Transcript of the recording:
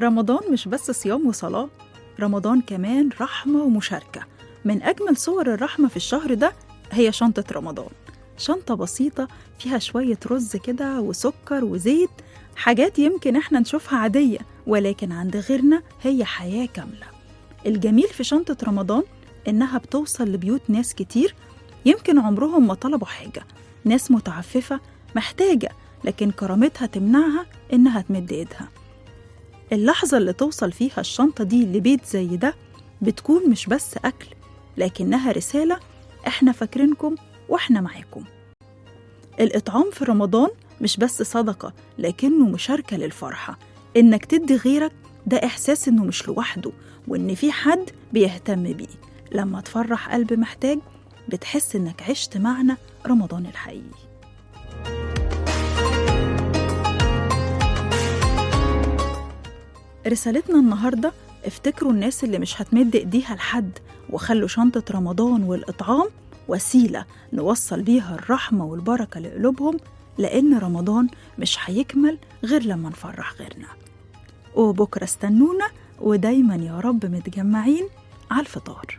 رمضان مش بس صيام وصلاة، رمضان كمان رحمة ومشاركة. من أجمل صور الرحمة في الشهر ده هي شنطة رمضان. شنطة بسيطة فيها شوية رز كده وسكر وزيت، حاجات يمكن احنا نشوفها عادية ولكن عند غيرنا هي حياة كاملة. الجميل في شنطة رمضان إنها بتوصل لبيوت ناس كتير يمكن عمرهم ما طلبوا حاجة، ناس متعففة محتاجة لكن كرامتها تمنعها إنها تمد إيدها. اللحظة اللي توصل فيها الشنطة دي لبيت زي ده بتكون مش بس أكل، لكنها رسالة: إحنا فاكرينكم وإحنا معاكم. الإطعام في رمضان مش بس صدقة، لكنه مشاركة للفرحة. إنك تدي غيرك ده إحساس إنه مش لوحده وإن في حد بيهتم بيه. لما تفرح قلب محتاج بتحس إنك عشت معنى رمضان الحقيقي. رسالتنا النهاردة: افتكروا الناس اللي مش هتمد ايديها لحد، وخلوا شنطة رمضان والإطعام وسيلة نوصل بيها الرحمة والبركة لقلوبهم، لأن رمضان مش هيكمل غير لما نفرح غيرنا. وبكرة استنونا ودايما يا رب متجمعين على الفطار.